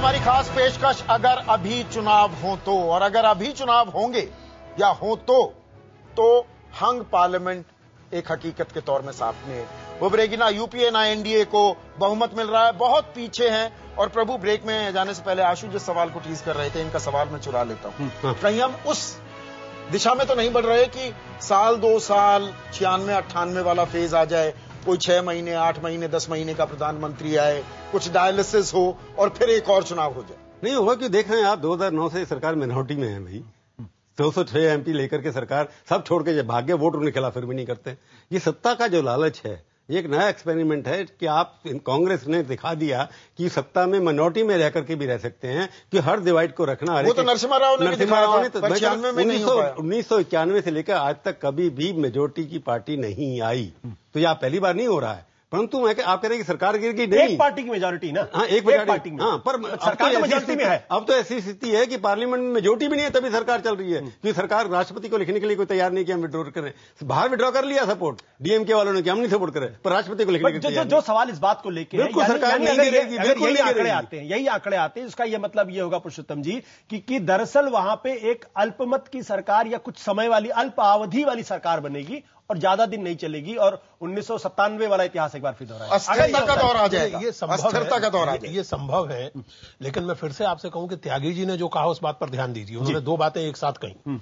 हमारी खास पेशकश अगर अभी चुनाव हो तो, और अगर अभी चुनाव होंगे या हो तो हंग पार्लियामेंट एक हकीकत के तौर में सामने उभरेगी। ना यूपीए ना एनडीए को बहुमत मिल रहा है, बहुत पीछे हैं। और प्रभु, ब्रेक में जाने से पहले आशु जिस सवाल को टीज कर रहे थे, इनका सवाल मैं चुरा लेता हूं। कहीं हम उस दिशा में तो नहीं बढ़ रहे कि साल 2 साल 96-98 वाला फेज आ जाए, कोई 6 महीने 8 महीने 10 महीने का प्रधानमंत्री आए, कुछ डायलिसिस हो और फिर एक और चुनाव हो जाए? नहीं होगा कि देख रहे हैं आप 2009 से सरकार मिनॉरिटी में है भाई। 206 एमपी लेकर के सरकार सब छोड़ के भाग्य वोट उनके खिलाफ फिर भी नहीं करते। ये सत्ता का जो लालच है, ये एक नया एक्सपेरिमेंट है कि आप कांग्रेस ने दिखा दिया कि सत्ता में मिनॉरिटी में रह करके भी रह सकते हैं, कि हर डिवाइड को रखना। वो तो नरसिम्हा राव ने दिखाया था, पर 96 में नहीं हो पाया। 1991 से लेकर आज तक कभी भी मेजोरिटी की पार्टी नहीं आई। तो यह पहली बार नहीं हो रहा है। परंतु मैं आप कह रहे हैं कि सरकार गिर गई, नहीं, एक पार्टी की मेजोरिटी ना। हाँ, एक पार्टी में। हाँ, पर सरकार तो मेजोरिटी में है। अब तो ऐसी स्थिति है कि पार्लियामेंट में मेजोरिटी भी नहीं है, तभी सरकार चल रही है। क्योंकि सरकार राष्ट्रपति को लिखने के लिए कोई तैयार नहीं कि हम विड्रॉ करें। बाहर विड्रॉ कर लिया सपोर्ट डीएमके वालों ने कि हम नहीं सपोर्ट करें, पर राष्ट्रपति को लिखने के लिए जो सवाल इस बात को लेकर बिल्कुल सरकार नहीं गिरेगी, बिल्कुल यही आंकड़े आते हैं, इसका यह मतलब ये होगा पुरुषोत्तम जी कि दरअसल वहां पे एक अल्पमत की सरकार या कुछ समय वाली अल्प अवधि वाली सरकार बनेगी और ज्यादा दिन नहीं चलेगी, और 1997 वाला इतिहास एक बार फिर दोहराएगा। अस्थिरता का दौर आ जाएगा, ये संभव है। लेकिन मैं फिर से आपसे कहूं कि त्यागी जी ने जो कहा उस बात पर ध्यान दीजिए। उन्होंने 2 बातें एक साथ कही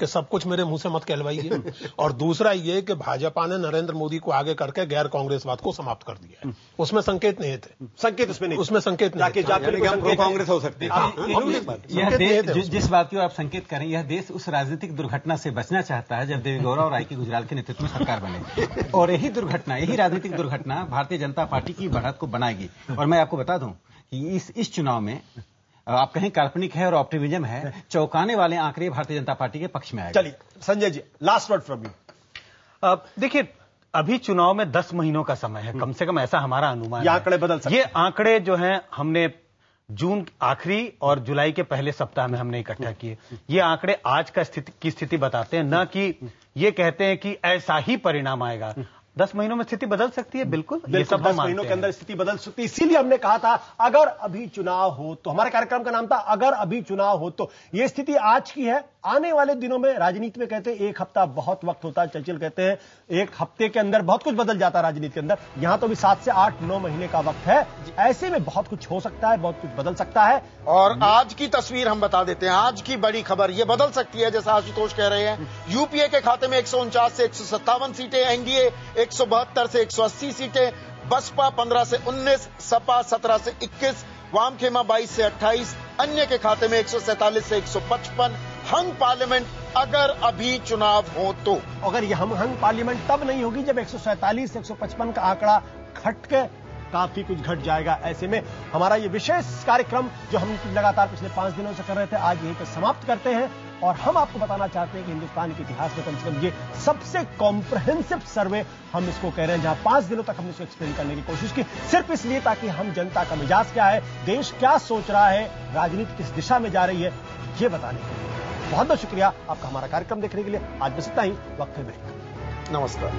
कि सब कुछ मेरे मुंह से मत कहलवाइए, और दूसरा ये कि भाजपा ने नरेंद्र मोदी को आगे करके गैर कांग्रेसवाद को समाप्त कर दिया है। उसमें संकेत नहीं थे, उसमें संकेत नहीं थे, कांग्रेस हो सकती है। जिस बात की आप संकेत करें, यह देश उस राजनीतिक दुर्घटना से बचना चाहता है जब देवी गौरव राय की गुजराल के नेतृत्व में सरकार बने, और यही दुर्घटना, यही राजनीतिक दुर्घटना भारतीय जनता पार्टी की बढ़त को बनाएगी। और मैं आपको बता दूं कि इस चुनाव में आप कहें काल्पनिक है और ऑप्टिमिज्म है, चौंकाने वाले आंकड़े भारतीय जनता पार्टी के पक्ष में आए। चलिए Sanjay ji, last word from you. देखिए, अभी चुनाव में 10 महीनों का समय है, कम से कम ऐसा हमारा अनुमान है। ये आंकड़े बदल सकते हैं। ये आंकड़े जो हैं हमने जून आखिरी और जुलाई के पहले सप्ताह में हमने इकट्ठा किए। ये आंकड़े आज का स्थिति बताते हैं, न कि ये कहते हैं कि ऐसा ही परिणाम आएगा। 10 महीनों में स्थिति बदल सकती है, बिल्कुल। ये सब 10 महीनों के अंदर स्थिति बदल सकती है। इसीलिए हमने कहा था अगर अभी चुनाव हो तो, हमारे कार्यक्रम का नाम था अगर अभी चुनाव हो तो। यह स्थिति आज की है। आने वाले दिनों में राजनीति में कहते हैं 1 हफ्ता बहुत वक्त होता है, चर्चिल कहते हैं 1 हफ्ते के अंदर बहुत कुछ बदल जाता है राजनीति के अंदर। यहां तो भी 7 से 8-9 महीने का वक्त है। ऐसे में बहुत कुछ हो सकता है, बहुत कुछ बदल सकता है। और आज की तस्वीर हम बता देते हैं, आज की बड़ी खबर यह बदल सकती है, जैसा आशुतोष कह रहे हैं। यूपीए के खाते में 149 से 157 सीटें, एनडीए 172 से 180 सीटें, बसपा 15 से 19, सपा 17 से 21, वामखेमा 22 से 28, अन्य के खाते में 147 से 155। हंग पार्लियामेंट अगर अभी चुनाव हो तो, अगर यह हंग पार्लियामेंट तब नहीं होगी जब 147 से 155 का आंकड़ा घट के काफी कुछ घट जाएगा। ऐसे में हमारा ये विशेष कार्यक्रम जो हम लगातार पिछले 5 दिनों से कर रहे थे, आज यहीं पर समाप्त करते हैं। और हम आपको बताना चाहते हैं कि हिंदुस्तान के इतिहास में कम से कम ये सबसे कॉम्प्रहेंसिव सर्वे हम इसको कह रहे हैं, जहां 5 दिनों तक हमने इसको एक्सप्लेन करने की कोशिश की, सिर्फ इसलिए ताकि हम जनता का मिजाज क्या है, देश क्या सोच रहा है, राजनीति किस दिशा में जा रही है, ये बताने के लिए। बहुत बहुत शुक्रिया आपका हमारा कार्यक्रम देखने के लिए। आज बस इतना ही, वक्त फिर ब्रेक। नमस्कार।